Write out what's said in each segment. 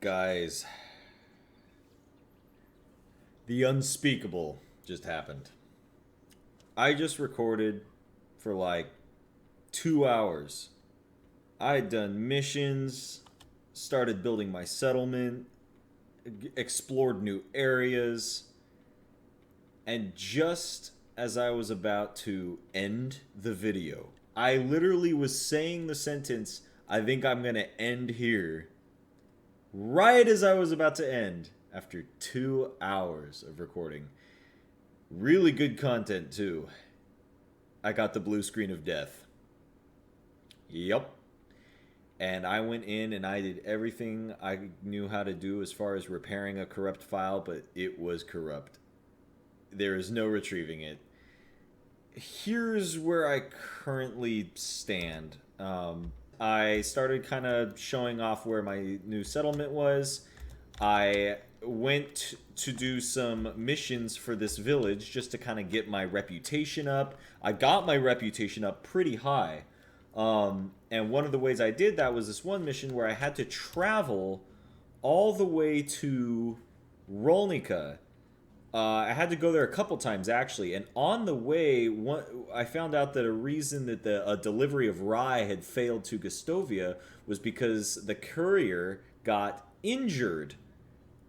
Guys, the unspeakable just happened. I just recorded for like 2 hours. I had done missions, started building my settlement, explored new areas, and just as I was about to end the video, I literally was saying the sentence, I think I'm gonna end here, right as I was about to end after 2 hours of recording. Really good content, too. I got the blue screen of death. Yep. And I went in and I did everything I knew how to do as far as repairing a corrupt file, but it was corrupt. There is no retrieving it. Here's where I currently stand. I started kind of showing off where my new settlement was. I went to do some missions for this village just to kind of get my reputation up. I got my reputation up pretty high. And one of the ways I did that was this one mission where I had to travel all the way to Rolnica. I had to go there a couple times actually, and on the way, I found out that a reason that a delivery of rye had failed to Gustovia was because the courier got injured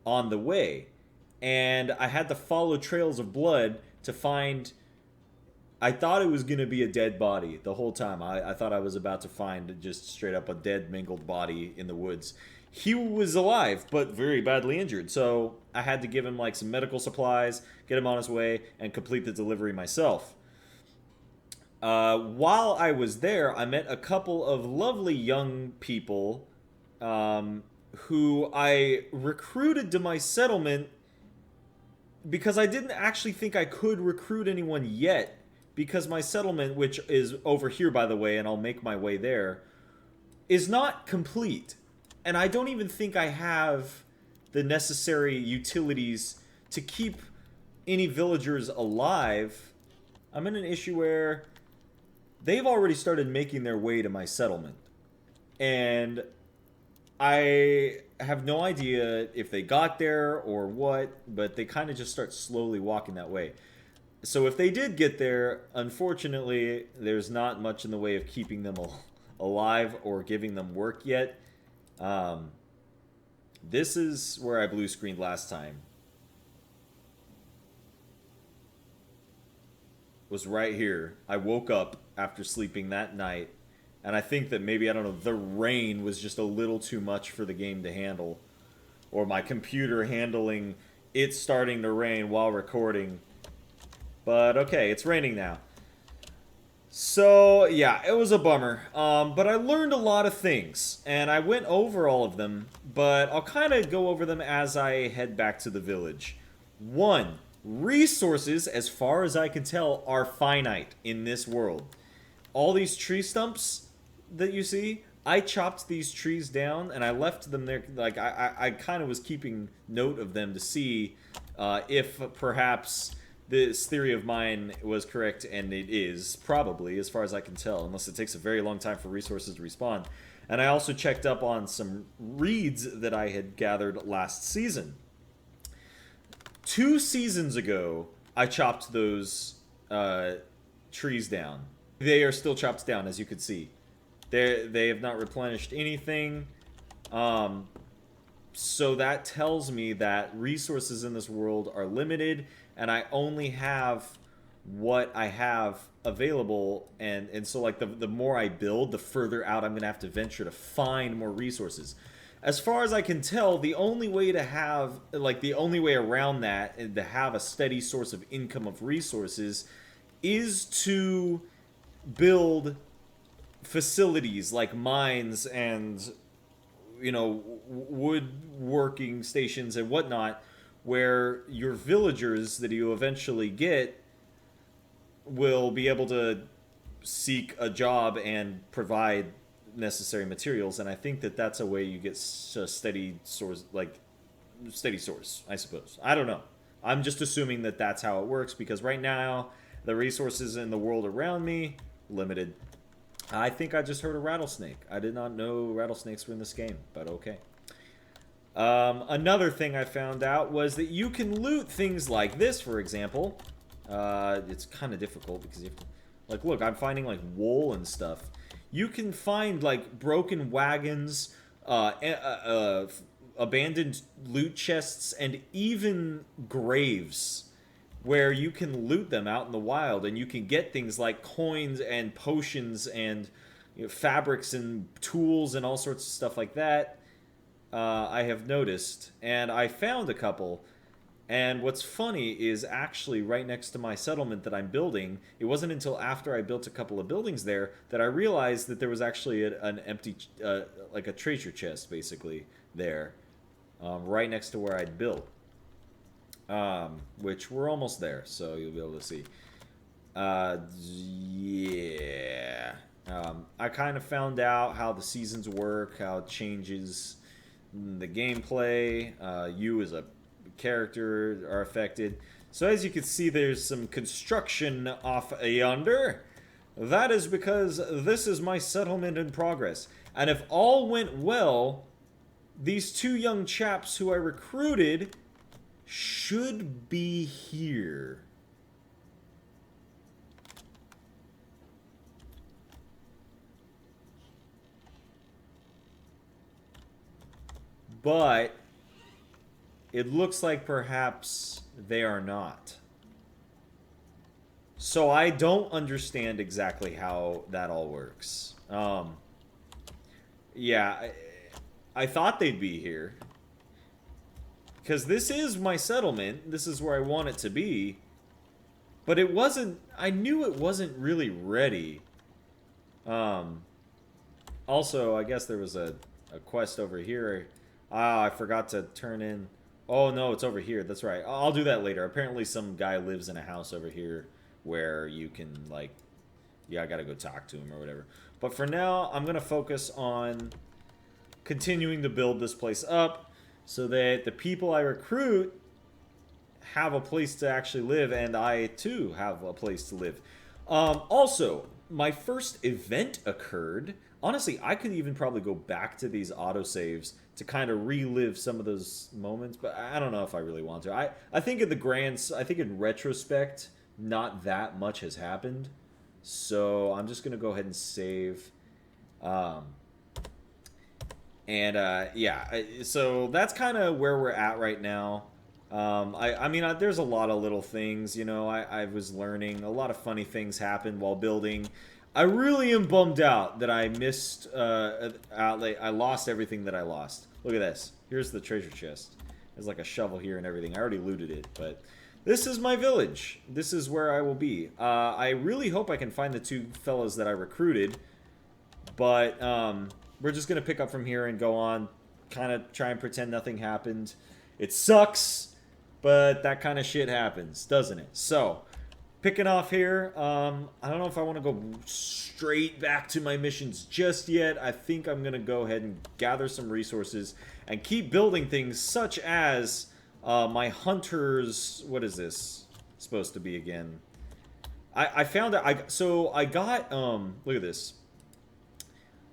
on the way, and I had to follow trails of blood to find. I thought it was going to be a dead body the whole time. I thought I was about to find just straight up a dead, mangled body in the woods. He was alive, but very badly injured. So I had to give him like some medical supplies, get him on his way, and complete the delivery myself. While I was there, I met a couple of lovely young people who I recruited to my settlement because I didn't actually think I could recruit anyone yet, because my settlement, which is over here, by the way, and I'll make my way there, is not complete. And I don't even think I have the necessary utilities to keep any villagers alive. I'm in an issue where they've already started making their way to my settlement. And I have no idea if they got there or what, but they kind of just start slowly walking that way. So if they did get there, unfortunately, there's not much in the way of keeping them alive or giving them work yet. This is where I blue screened last time. Was right here. I woke up after sleeping that night, and I think that maybe, I don't know, the rain was just a little too much for the game to handle. Or my computer handling it starting to rain while recording. But okay, it's raining now. So, yeah, it was a bummer. But I learned a lot of things, and I went over all of them, but I'll kind of go over them as I head back to the village. 1. Resources, as far as I can tell, are finite in this world. All these tree stumps that you see, I chopped these trees down, and I left them there. Like, I kind of was keeping note of them to see if perhaps this theory of mine was correct, and it is, probably, as far as I can tell, unless it takes a very long time for resources to respawn. And I also checked up on some reeds that I had gathered last season. 2 seasons ago, I chopped those trees down. They are still chopped down, as you can see. They have not replenished anything. So that tells me that resources in this world are limited, and I only have what I have available, and so like the more I build, the further out I'm going to have to venture to find more resources. As far as I can tell, the only way to have, like the only way around that, and to have a steady source of income of resources, is to build facilities like mines and, you know, woodworking stations and whatnot, where your villagers that you eventually get will be able to seek a job and provide necessary materials. And I think that that's a way you get a steady source, like steady source, I suppose. I don't know. I'm just assuming that that's how it works, because right now the resources in the world around me, limited. I think I just heard a rattlesnake. I did not know rattlesnakes were in this game, but okay. Another thing I found out was that you can loot things like this, for example. It's kind of difficult because you have to... Like, look, I'm finding, like, wool and stuff. You can find, like, broken wagons, abandoned loot chests, and even graves where you can loot them out in the wild, and you can get things like coins and potions and fabrics and tools and all sorts of stuff like that. I have noticed, and I found a couple. And what's funny is actually right next to my settlement that I'm building, it wasn't until after I built a couple of buildings there that I realized that there was actually an empty, like a treasure chest, basically, there, right next to where I'd built. Which we're almost there, so you'll be able to see. Yeah. I kind of found out how the seasons work, how it changes the gameplay. You as a character are affected. So as you can see, there's some construction off yonder. That is because this is my settlement in progress. And if all went well, these two young chaps who I recruited should be here. But it looks like perhaps they are not. So I don't understand exactly how that all works. Yeah, I thought they'd be here. Because this is my settlement. This is where I want it to be. But it wasn't... I knew it wasn't really ready. Also, I guess there was a quest over here. Ah, I forgot to turn in... Oh, no, it's over here. That's right. I'll do that later. Apparently some guy lives in a house over here where you can, like... Yeah, I gotta go talk to him or whatever. But for now, I'm gonna focus on continuing to build this place up so that the people I recruit have a place to actually live, and I, too, have a place to live. Also, my first event occurred. Honestly, I could even probably go back to these autosaves to kind of relive some of those moments, but I don't know if I really want to. I think I think in retrospect, not that much has happened. So I'm just going to go ahead and save. Yeah, so that's kind of where we're at right now. I mean, there's a lot of little things, you know, I was learning. A lot of funny things happened while building. I really am bummed out that I missed, I lost everything that I lost. Look at this. Here's the treasure chest. There's like a shovel here and everything. I already looted it, but this is my village. This is where I will be. I really hope I can find the two fellas that I recruited, but we're just going to pick up from here and go on, kind of try and pretend nothing happened. It sucks, but that kind of shit happens, doesn't it? So, picking off here, I don't know if I want to go straight back to my missions just yet. I think I'm going to go ahead and gather some resources and keep building things such as my hunters... What is this supposed to be again? I found out... So I got... look at this.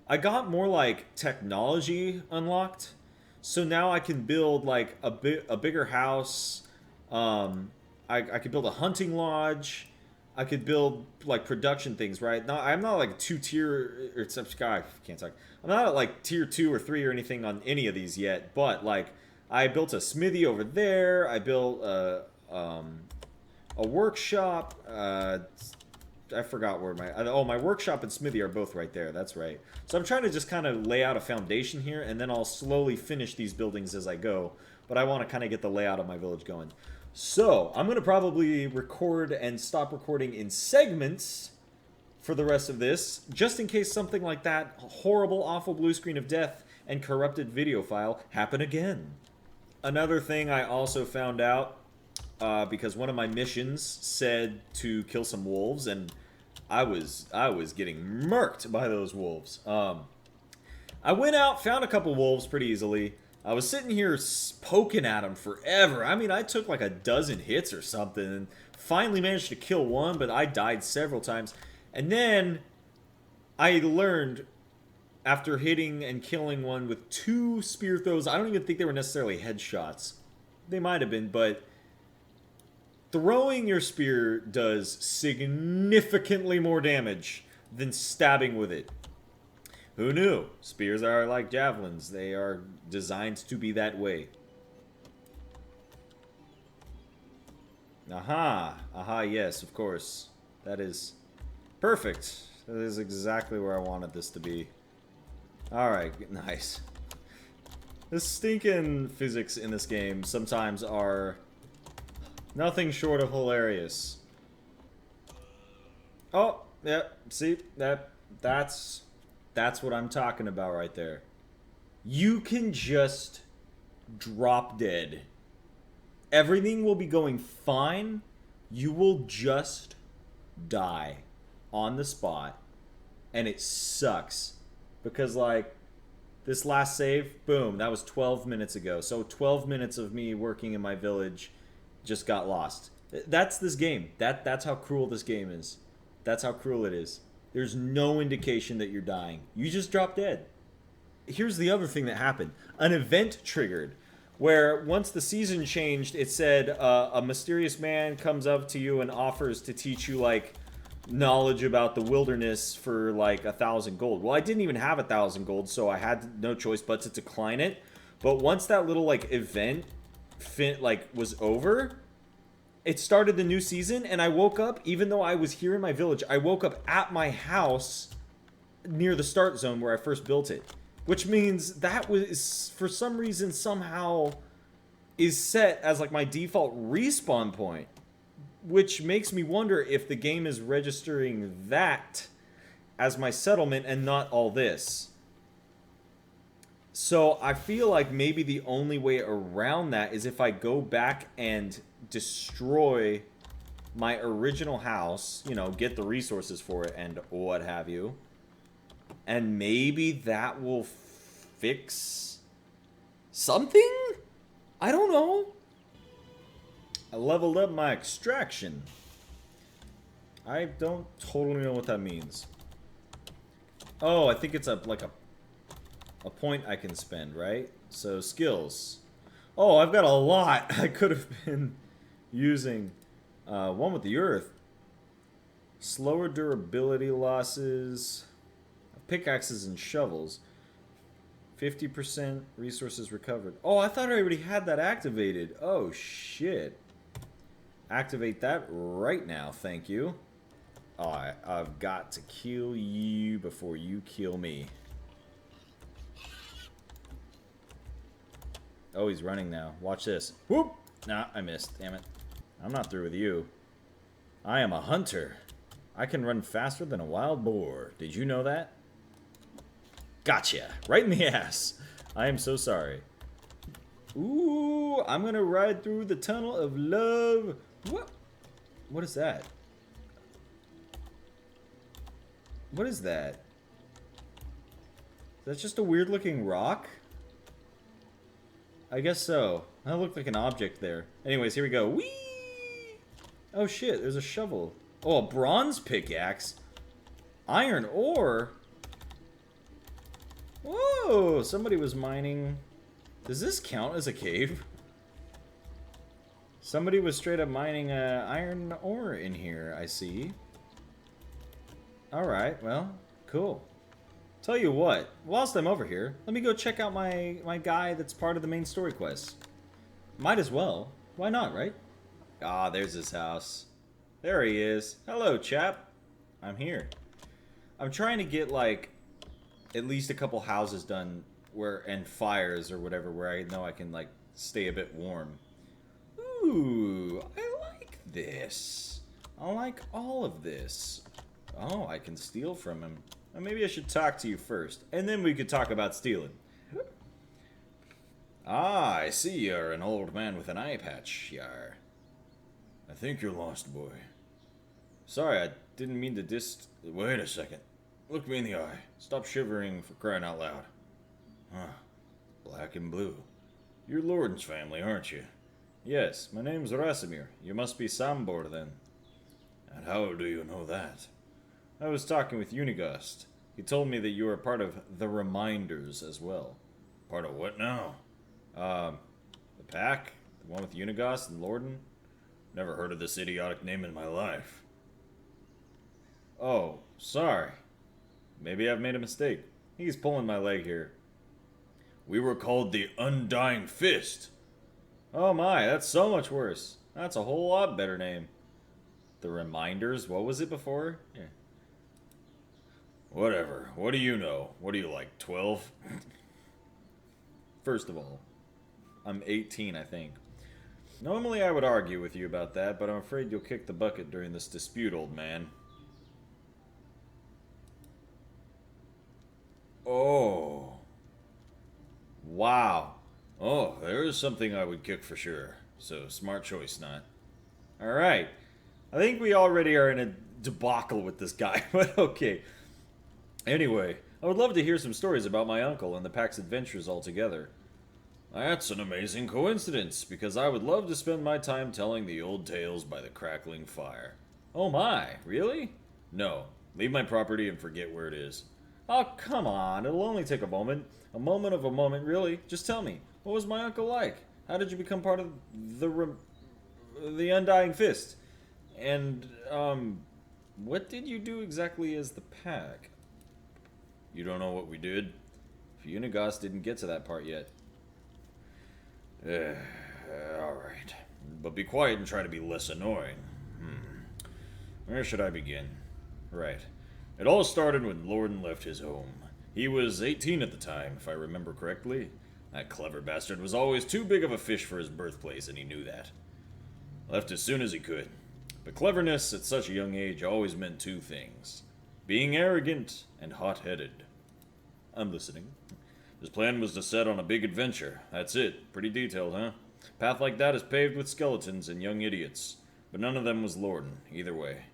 I got more like technology unlocked. So now I can build like a bigger house. I could build a hunting lodge. I could build like production things, right? Now I'm not like two-tier, or I can't talk. I'm not at like tier 2 or 3 or anything on any of these yet, but like I built a smithy over there. I built a workshop. I forgot where my workshop and smithy are both right there. That's right. So I'm trying to just kind of lay out a foundation here, and then I'll slowly finish these buildings as I go. But I want to kind of get the layout of my village going. So I'm going to probably record and stop recording in segments for the rest of this, just in case something like that horrible, awful blue screen of death and corrupted video file happen again. Another thing I also found out, because one of my missions said to kill some wolves, and I was getting murked by those wolves. I went out, found a couple wolves pretty easily. I was sitting here poking at them forever. I mean, I took like a dozen hits or something, and finally managed to kill one, but I died several times. And then I learned after hitting and killing one with 2 spear throws. I don't even think they were necessarily headshots. They might have been, but throwing your spear does significantly more damage than stabbing with it. Who knew? Spears are like javelins. They are designed to be that way. Aha. Aha, yes, of course. That is perfect. That is exactly where I wanted this to be. Alright, nice. The stinking physics in this game sometimes are nothing short of hilarious. Oh, yeah, see? That's what I'm talking about right there. You can just drop dead. Everything will be going fine. You will just die on the spot. And it sucks. Because, like, this last save, boom, that was 12 minutes ago. So 12 minutes of me working in my village just got lost. That's this game. That's how cruel this game is. That's how cruel it is. There's no indication that you're dying. You just drop dead. Here's the other thing that happened. An event triggered. Where once the season changed, it said a mysterious man comes up to you and offers to teach you, like, knowledge about the wilderness for like 1,000 gold. Well, I didn't even have 1,000 gold, so I had no choice but to decline it. But once that little like event was over, it started the new season, and I woke up, even though I was here in my village, I woke up at my house near the start zone where I first built it. Which means that was, for some reason, somehow is set as like my default respawn point. Which makes me wonder if the game is registering that as my settlement and not all this. So I feel like maybe the only way around that is if I go back and destroy my original house, you know, get the resources for it and what have you. And maybe that will fix something? I don't know. I leveled up my extraction. I don't totally know what that means. Oh, I think it's a point I can spend, right? So skills. Oh, I've got a lot. I could have been using one with the earth. Slower durability losses. Pickaxes and shovels. 50% resources recovered. Oh, I thought I already had that activated. Oh, shit. Activate that right now, thank you. Alright, I've got to kill you before you kill me. Oh, he's running now. Watch this. Whoop! Nah, I missed. Damn it. I'm not through with you. I am a hunter. I can run faster than a wild boar. Did you know that? Gotcha. Right in the ass. I am so sorry. Ooh, I'm gonna ride through the tunnel of love. What? What is that? What is that? Is that just a weird looking rock? I guess so. That looked like an object there. Anyways, here we go. Whee! Oh shit, there's a shovel. Oh, a bronze pickaxe? Iron ore? Whoa, somebody was mining. Does this count as a cave? Somebody was straight up mining iron ore in here, I see. Alright, well, cool. Tell you what, whilst I'm over here, let me go check out my guy that's part of the main story quest. Might as well. Why not, right? Ah, there's his house. There he is. Hello, chap. I'm here. I'm trying to get, like, at least a couple houses done and fires or whatever where I know I can, like, stay a bit warm. Ooh, I like this. I like all of this. Oh, I can steal from him. Well, maybe I should talk to you first, and then we could talk about stealing. Ah, I see you're an old man with an eye patch, Yar. I think you're lost, boy. Sorry, I didn't mean to Wait a second. Look me in the eye. Stop shivering for crying out loud. Huh. Black and blue. You're Lorden's family, aren't you? Yes, my name's Rasimir. You must be Sambor, then. And how do you know that? I was talking with Unigast. He told me that you are part of the Reminders as well. Part of what now? The Pack? The one with Unigos and Lorden? Never heard of this idiotic name in my life. Oh, sorry. Maybe I've made a mistake. He's pulling my leg here. We were called the Undying Fist. Oh my, that's so much worse. That's a whole lot better name. The Reminders? What was it before? Yeah. Whatever. What do you know? What are you, like, 12? First of all, I'm 18, I think. Normally I would argue with you about that, but I'm afraid you'll kick the bucket during this dispute, old man. Oh. Wow. Oh, there is something I would kick for sure. So, smart choice, not. Alright. I think we already are in a debacle with this guy, but okay. Anyway, I would love to hear some stories about my uncle and the pack's adventures altogether. That's an amazing coincidence, because I would love to spend my time telling the old tales by the crackling fire. Oh my, really? No, leave my property and forget where it is. Oh, come on, it'll only take a moment. A moment of a moment, really. Just tell me, what was my uncle like? How did you become part of the Undying Fist? And, what did you do exactly as the pack? You don't know what we did? Unigos didn't get to that part yet. Alright. But be quiet and try to be less annoying. Where should I begin? Right. It all started when Lorden left his home. He was 18 at the time, if I remember correctly. That clever bastard was always too big of a fish for his birthplace, and he knew that. Left as soon as he could. But cleverness at such a young age always meant two things. Being arrogant and hot-headed. I'm listening. His plan was to set on a big adventure. That's it. Pretty detailed, huh? Path like that is paved with skeletons and young idiots. But none of them was Lorden, either way.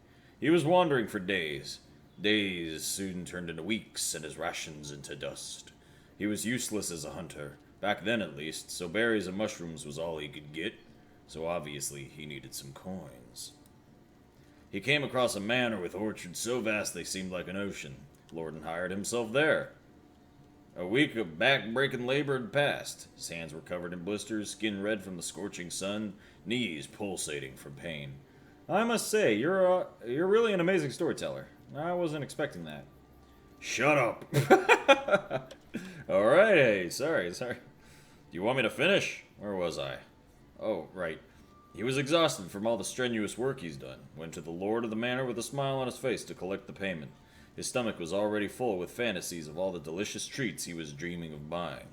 He was wandering for days. Days soon turned into weeks, and his rations into dust. He was useless as a hunter, back then at least, so berries and mushrooms was all he could get. So obviously he needed some coins. He came across a manor with orchards so vast they seemed like an ocean. Lorden hired himself there. A week of back-breaking labor had passed. His hands were covered in blisters, skin red from the scorching sun, knees pulsating from pain. I must say, you're really an amazing storyteller. I wasn't expecting that. Shut up! Alright, hey, sorry. Do you want me to finish? Where was I? Oh, right. He was exhausted from all the strenuous work he's done. Went to the lord of the manor with a smile on his face to collect the payment. His stomach was already full with fantasies of all the delicious treats he was dreaming of buying.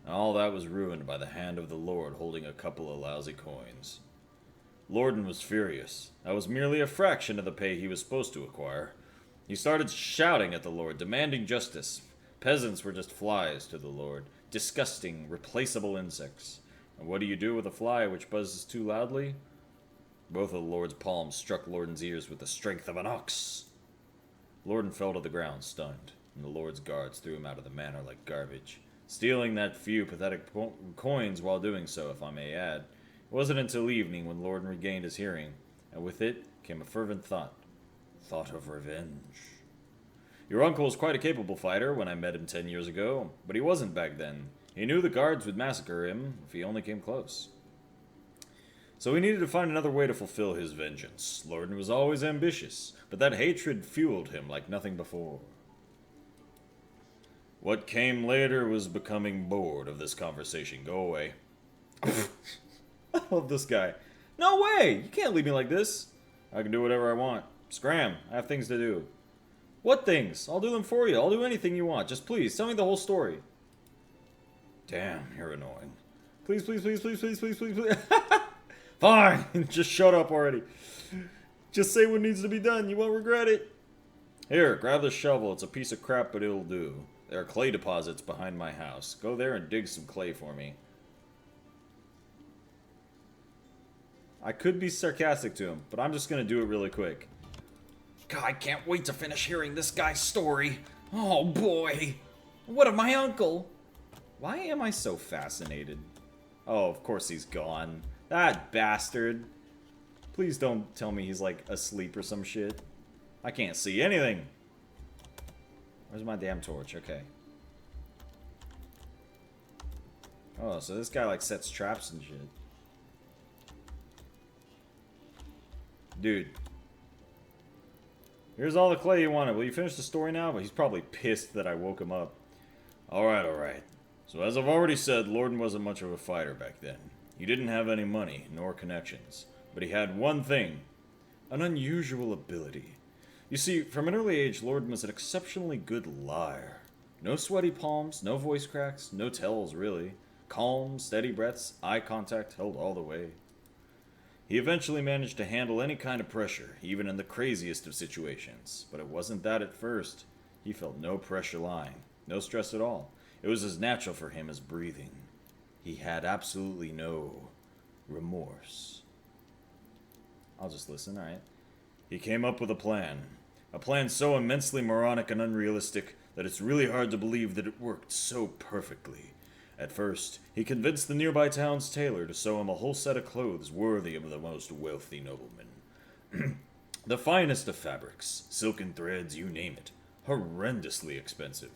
And all that was ruined by the hand of the lord holding a couple of lousy coins. Lorden was furious. That was merely a fraction of the pay he was supposed to acquire. He started shouting at the lord, demanding justice. Peasants were just flies to the lord. Disgusting, replaceable insects. And what do you do with a fly which buzzes too loudly? Both of the lord's palms struck Lorden's ears with the strength of an ox. Lorden fell to the ground, stunned, and the lord's guards threw him out of the manor like garbage, stealing that few pathetic coins while doing so, if I may add. It wasn't until evening when Lorden regained his hearing, and with it came a fervent thought of revenge. Your uncle was quite a capable fighter when I met him 10 years ago, but he wasn't back then. He knew the guards would massacre him if he only came close. So he needed to find another way to fulfill his vengeance. Lorden was always ambitious, but that hatred fueled him like nothing before. What came later was becoming bored of this conversation. Go away. I love this guy. No way! You can't leave me like this. I can do whatever I want. Scram, I have things to do. What things? I'll do them for you. I'll do anything you want. Just please, tell me the whole story. Damn, you're annoying. Please. Fine, just shut up already. Just say what needs to be done. You won't regret it. Here, grab the shovel. It's a piece of crap, but it'll do. There are clay deposits behind my house. Go there and dig some clay for me. I could be sarcastic to him, but I'm just gonna do it really quick. God, I can't wait to finish hearing this guy's story. Oh boy. What of my uncle? Why am I so fascinated? Oh, of course he's gone. That bastard. Please don't tell me he's like asleep or some shit. I can't see anything. Where's my damn torch? Okay. Oh, so this guy, like, sets traps and shit. Dude. Here's all the clay you wanted. Will you finish the story now? But he's probably pissed that I woke him up. Alright, alright. So as I've already said, Lorden wasn't much of a fighter back then. He didn't have any money, nor connections. But he had one thing. An unusual ability. You see, from an early age, Lorden was an exceptionally good liar. No sweaty palms, no voice cracks, no tells, really. Calm, steady breaths, eye contact held all the way. He eventually managed to handle any kind of pressure, even in the craziest of situations. But it wasn't that at first. He felt no pressure lying, no stress at all. It was as natural for him as breathing. He had absolutely no remorse. I'll just listen, alright. He came up with a plan. A plan so immensely moronic and unrealistic that it's really hard to believe that it worked so perfectly. At first, he convinced the nearby town's tailor to sew him a whole set of clothes worthy of the most wealthy nobleman. The finest of fabrics, silken threads, you name it. Horrendously expensive.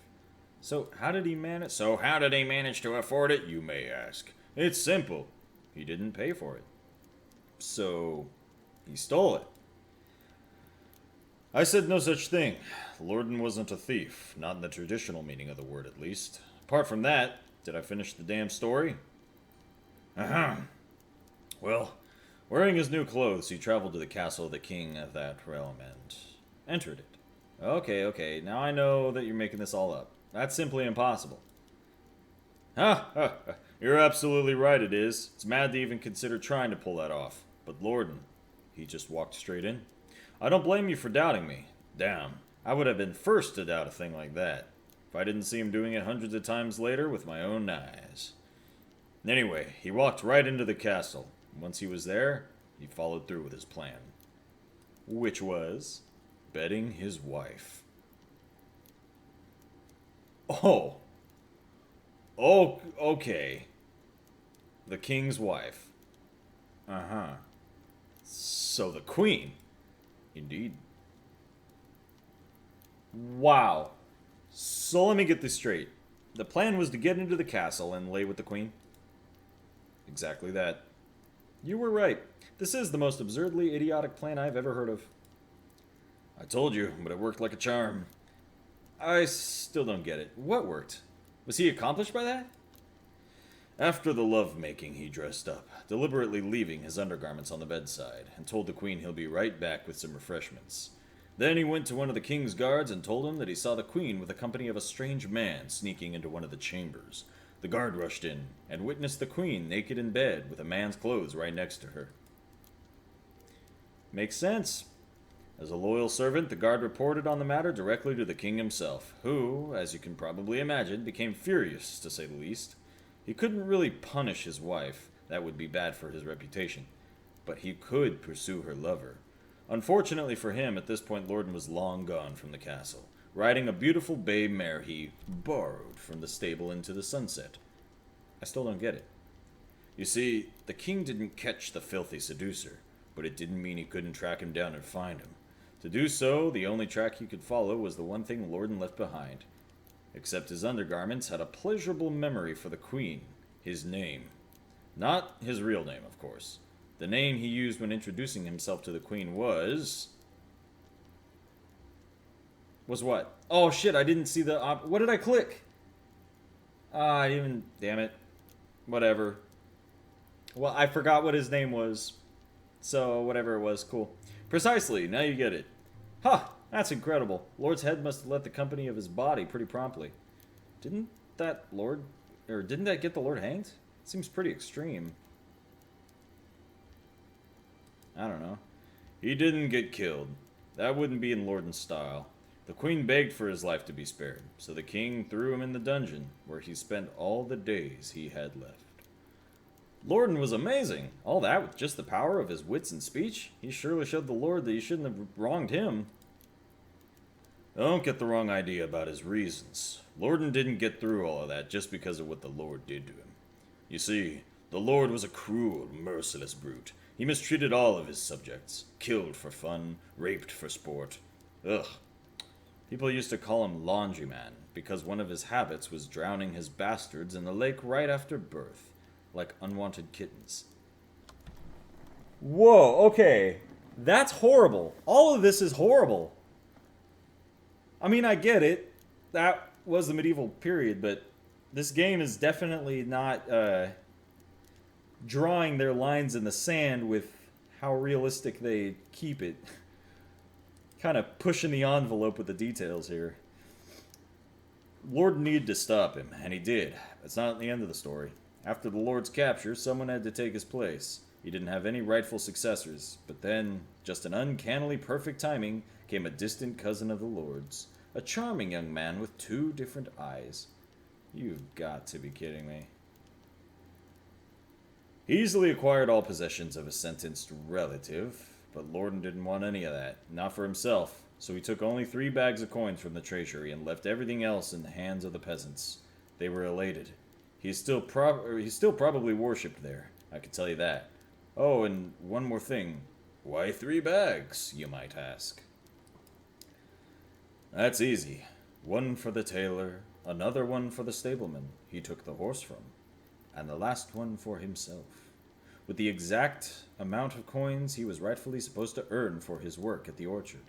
So how did he manage to afford it, you may ask? It's simple. He didn't pay for it. So, he stole it. I said no such thing. Lorden wasn't a thief, not in the traditional meaning of the word at least. Apart from that, did I finish the damn story? Uh-huh. Well, wearing his new clothes, he traveled to the castle of the king of that realm and entered it. Okay, now I know that you're making this all up. That's simply impossible. Ha! You're absolutely right, it is. It's mad to even consider trying to pull that off. But Lorden, he just walked straight in. I don't blame you for doubting me. Damn, I would have been first to doubt a thing like that if I didn't see him doing it hundreds of times later with my own eyes. Anyway, he walked right into the castle. Once he was there, he followed through with his plan. Which was bedding his wife. Oh, okay. The king's wife. Uh-huh. So the queen. Indeed. Wow. So let me get this straight. The plan was to get into the castle and lay with the queen? Exactly that. You were right. This is the most absurdly idiotic plan I've ever heard of. I told you, but it worked like a charm. I still don't get it. What worked? Was he accomplished by that? After the love-making, he dressed up, deliberately leaving his undergarments on the bedside, and told the queen he'll be right back with some refreshments. Then he went to one of the king's guards and told him that he saw the queen with a company of a strange man sneaking into one of the chambers. The guard rushed in and witnessed the queen naked in bed with a man's clothes right next to her. Makes sense. As a loyal servant, the guard reported on the matter directly to the king himself, who, as you can probably imagine, became furious, to say the least. He couldn't really punish his wife, that would be bad for his reputation, but he could pursue her lover. Unfortunately for him, at this point Lorden was long gone from the castle, riding a beautiful bay mare he borrowed from the stable into the sunset. I still don't get it. You see, the king didn't catch the filthy seducer, but it didn't mean he couldn't track him down and find him. To do so, the only track he could follow was the one thing Lorden left behind. Except his undergarments had a pleasurable memory for the queen, his name. Not his real name, of course. The name he used when introducing himself to the queen was... Was what? Oh shit, I didn't see the what did I click? I didn't... Damn it. Whatever. Well, I forgot what his name was. So, whatever it was, cool. Precisely, now you get it. Huh, that's incredible. Lord's head must have left the company of his body pretty promptly. Didn't that get the Lord hanged? Seems pretty extreme. I don't know. He didn't get killed. That wouldn't be in Lorden's style. The queen begged for his life to be spared, so the king threw him in the dungeon, where he spent all the days he had left. Lorden was amazing. All that with just the power of his wits and speech. He surely showed the Lord that he shouldn't have wronged him. Don't get the wrong idea about his reasons. Lorden didn't get through all of that just because of what the Lord did to him. You see, the Lord was a cruel, merciless brute. He mistreated all of his subjects. Killed for fun, raped for sport. Ugh. People used to call him Laundryman because one of his habits was drowning his bastards in the lake right after birth, like unwanted kittens. Whoa, okay. That's horrible. All of this is horrible. I mean, I get it. That was the medieval period, but this game is definitely not drawing their lines in the sand with how realistic they keep it. Kind of pushing the envelope with the details here. Lord needed to stop him, and he did. That's not the end of the story. After the Lord's capture, someone had to take his place. He didn't have any rightful successors, but then, just an uncannily perfect timing, came a distant cousin of the Lord's. A charming young man with 2 different eyes. You've got to be kidding me. He easily acquired all possessions of a sentenced relative, but Lorden didn't want any of that, not for himself, so he took only 3 bags of coins from the treasury and left everything else in the hands of the peasants. They were elated. He's still probably worshipped there, I can tell you that. Oh, and one more thing. Why 3 bags, you might ask? That's easy. One for the tailor, another one for the stableman he took the horse from, and the last one for himself, with the exact amount of coins he was rightfully supposed to earn for his work at the orchard.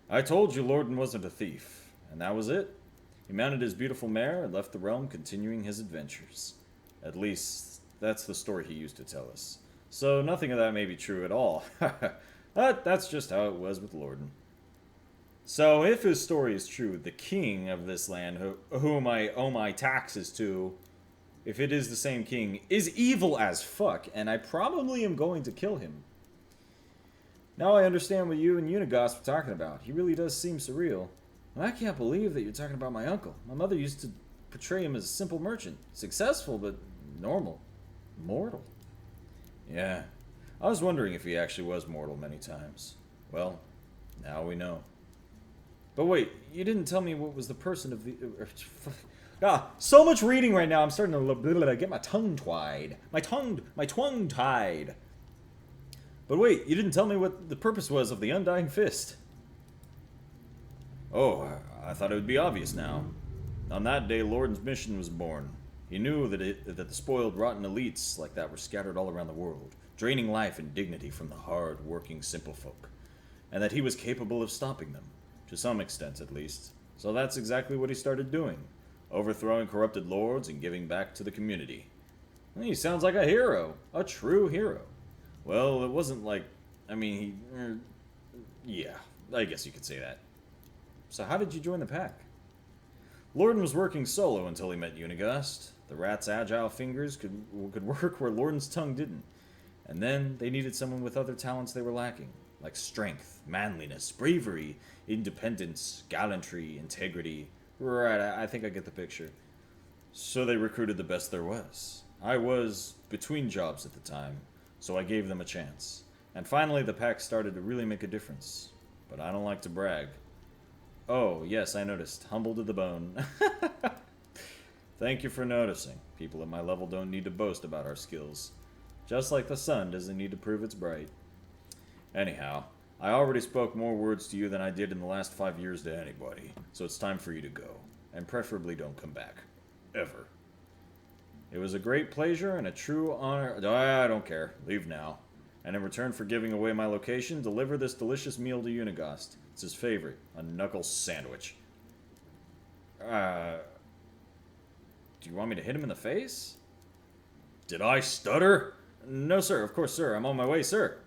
I told you Lorden wasn't a thief, and that was it. He mounted his beautiful mare and left the realm, continuing his adventures. At least, that's the story he used to tell us. So nothing of that may be true at all. But that's just how it was with Lorden. So if his story is true, the king of this land, whom I owe my taxes to, if it is the same king, is evil as fuck, and I probably am going to kill him. Now I understand what you and Unigos were talking about. He really does seem surreal. And I can't believe that you're talking about my uncle. My mother used to portray him as a simple merchant. Successful, but normal. Mortal. Yeah. I was wondering if he actually was mortal many times. Well, now we know. But wait, you didn't tell me what was the person of the... so much reading right now, I'm starting to get my tongue tied. My tongue tied. But wait, you didn't tell me what the purpose was of the Undying Fist. Oh, I thought it would be obvious now. On that day, Lorden's mission was born. He knew that the spoiled, rotten elites like that were scattered all around the world, draining life and dignity from the hard-working simple folk, and that he was capable of stopping them, to some extent at least. So that's exactly what he started doing, overthrowing corrupted lords and giving back to the community. He sounds like a hero, a true hero. Well, it wasn't like, yeah, I guess you could say that. So how did you join the pack? Lorden was working solo until he met Unigast. The rat's agile fingers could work where Lorden's tongue didn't. And then they needed someone with other talents they were lacking, like strength, manliness, bravery, independence, gallantry, integrity. Right, I think I get the picture. So they recruited the best there was. I was between jobs at the time, so I gave them a chance. And finally the pack started to really make a difference. But I don't like to brag. Oh, yes, I noticed. Humble to the bone. Thank you for noticing. People at my level don't need to boast about our skills. Just like the sun doesn't need to prove it's bright. Anyhow, I already spoke more words to you than I did in the last 5 years to anybody, so it's time for you to go. And preferably don't come back. Ever. It was a great pleasure and a true honor. I don't care. Leave now. And in return for giving away my location, deliver this delicious meal to Unigast. It's his favorite, a knuckle sandwich. Do you want me to hit him in the face? Did I stutter? No, sir. Of course, sir. I'm on my way, sir.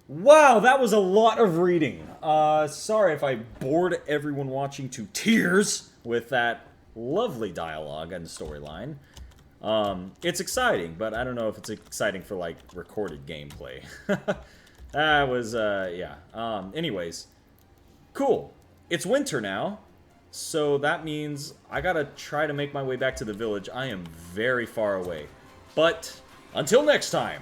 Wow, that was a lot of reading. Sorry if I bored everyone watching to tears with that lovely dialogue and storyline. It's exciting, but I don't know if it's exciting for, like, recorded gameplay. That was, yeah. Anyways, cool. It's winter now, so that means I gotta try to make my way back to the village. I am very far away. But, until next time!